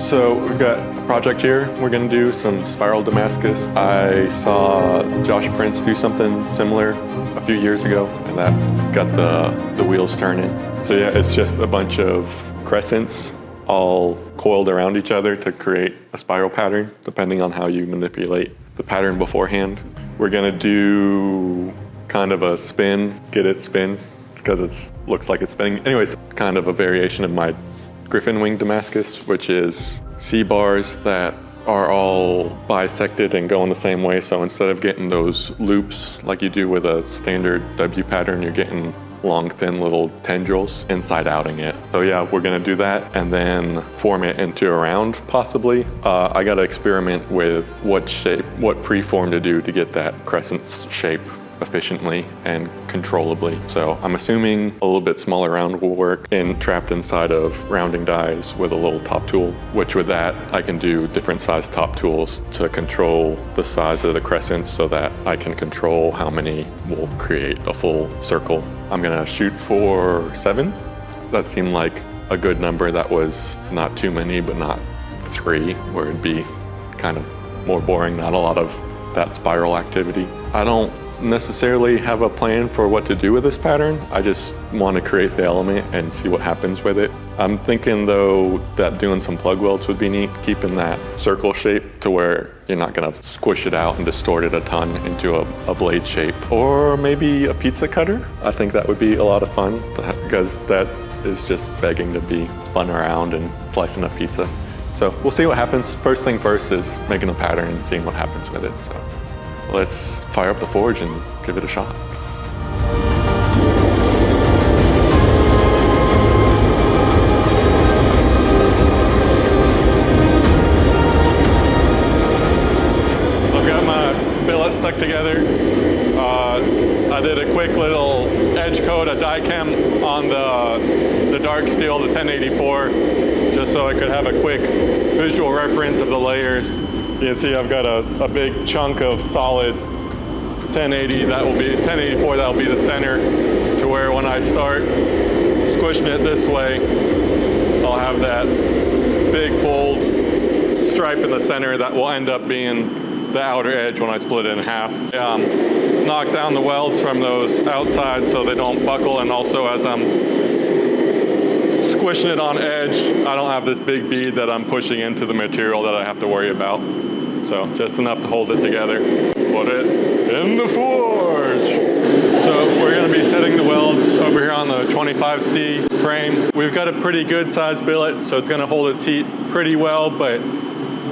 So we've got a project here. We're gonna do some spiral Damascus. I saw Josh Prince do something similar a few years ago, and that got the wheels turning. So yeah, it's just a bunch of crescents all coiled around each other to create a spiral pattern, depending on how you manipulate the pattern beforehand. We're gonna do kind of a spin, get it spin, because it looks like it's spinning. Anyways, kind of a variation of my Griffin wing Damascus, which is C-bars that are all bisected and going the same way. So instead of getting those loops like you do with a standard W pattern, you're getting long, thin little tendrils inside outing it. So yeah, we're gonna do that and then form it into a round, possibly. I gotta experiment with what shape, what preform to do to get that crescent shape efficiently and controllably. So I'm assuming a little bit smaller round will work and trapped inside of rounding dies with a little top tool, which with that I can do different size top tools to control the size of the crescents so that I can control how many will create a full circle. I'm gonna shoot for 7. That seemed like a good number. That was not too many, but not 3, where it'd be kind of more boring, not a lot of that spiral activity. I don't necessarily have a plan for what to do with this pattern. I just want to create the element and see what happens with it. I'm thinking though that doing some plug welds would be neat, keeping that circle shape to where you're not gonna squish it out and distort it a ton into a blade shape. Or maybe a pizza cutter. I think that would be a lot of fun because that is just begging to be spun around and slicing up pizza. So we'll see what happens. First thing first is making a pattern and seeing what happens with it. So let's fire up the forge and give it a shot. I've got my billet stuck together. I did a quick little edge coat, a die chem on the dark steel, the 1084, just so I could have a quick visual reference of the layers. You can see I've got a big chunk of solid 1080, that will be 1084, that will be the center, to where when I start squishing it this way, I'll have that big bold stripe in the center that will end up being the outer edge when I split it in half. Knock down the welds from those outside so they don't buckle, and also as I'm squishing it on edge, I don't have this big bead that I'm pushing into the material that I have to worry about. So just enough to hold it together. Put it in the forge. So we're gonna be setting the welds over here on the 25C frame. We've got a pretty good sized billet, so it's gonna hold its heat pretty well, but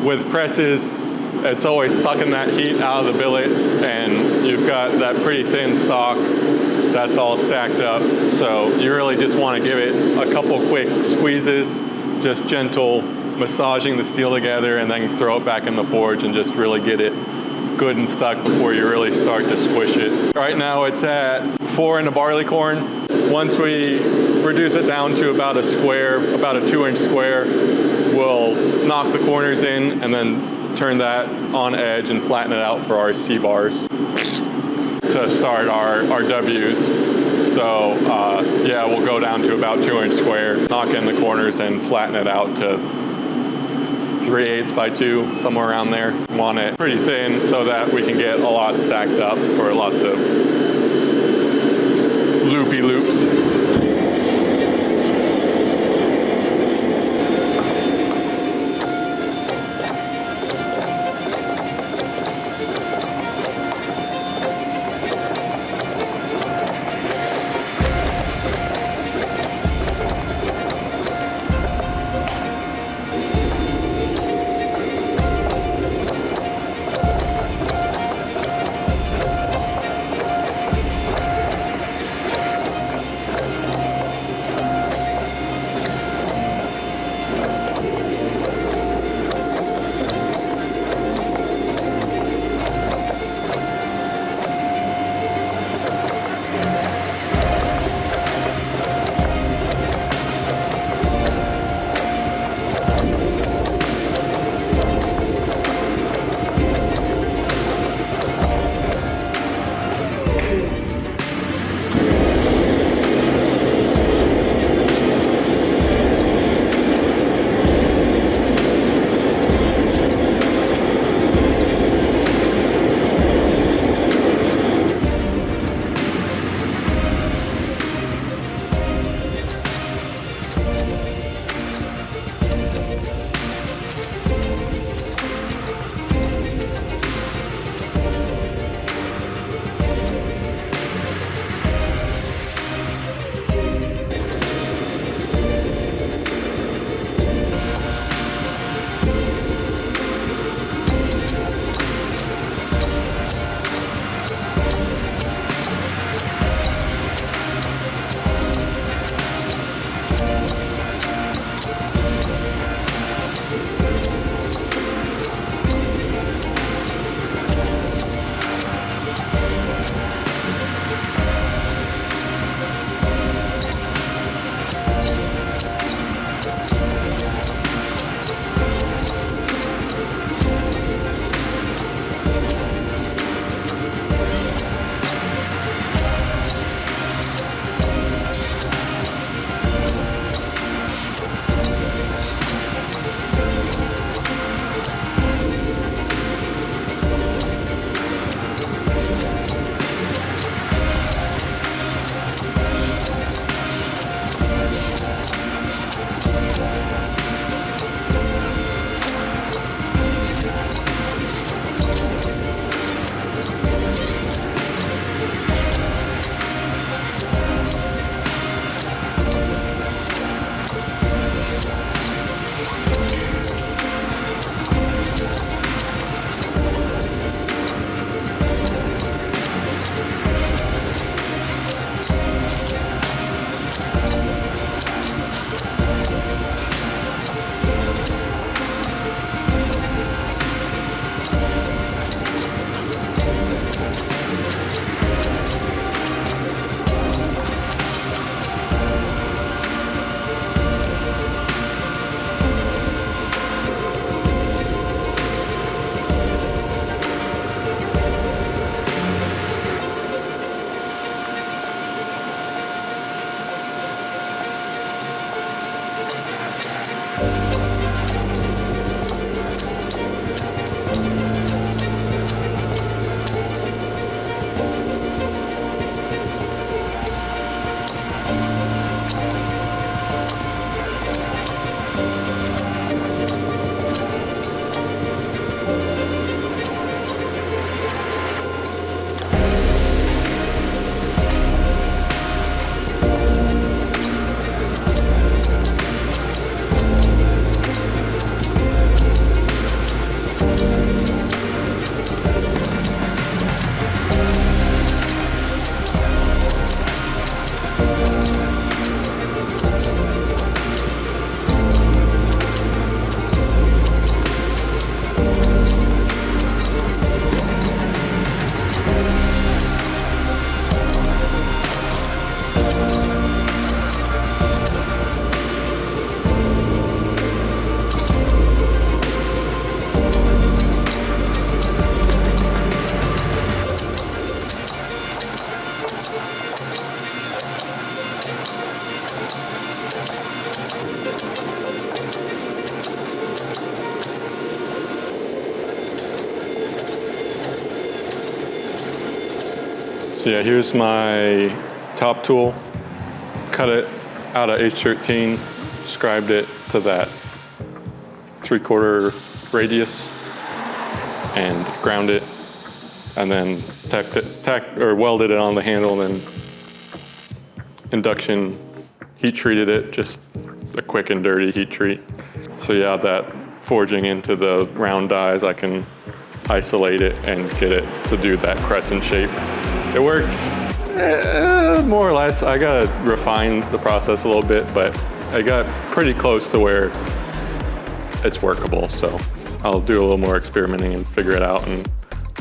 with presses, it's always sucking that heat out of the billet, and you've got that pretty thin stock that's all stacked up. So you really just want to give it a couple quick squeezes, just gentle massaging the steel together, and then throw it back in the forge and just really get it good and stuck before you really start to squish it. Right now it's at 4 in the barley corn. Once we reduce it down to about a square, about a 2-inch square, we'll knock the corners in and then turn that on edge and flatten it out for our C-bars to start our W's. So yeah, we'll go down to about 2-inch square, knock in the corners and flatten it out to 3/8 by 2, somewhere around there. Want it pretty thin so that we can get a lot stacked up for lots of loopy loops. So yeah, here's my top tool. Cut it out of H13, scribed it to that 3/4 radius, and ground it, and then welded it on the handle, and then induction heat treated it, just a quick and dirty heat treat. So yeah, that forging into the round dies, I can isolate it and get it to do that crescent shape. It worked more or less. I gotta refine the process a little bit, but I got pretty close to where it's workable. So I'll do a little more experimenting and figure it out and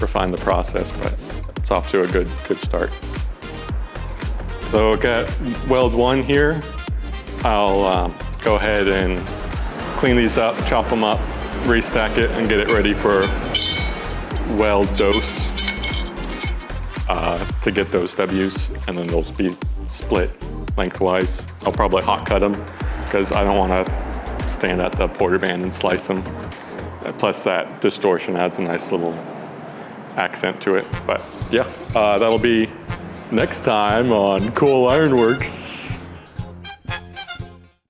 refine the process, but it's off to a good start. So I got weld 1 here. I'll go ahead and clean these up, chop them up, restack it, and get it ready for weld dose to get those W's, and then they'll be split lengthwise. I'll probably hot cut them because I don't want to stand at the porter band and slice them. Plus that distortion adds a nice little accent to it. But yeah, that'll be next time on Cool Ironworks.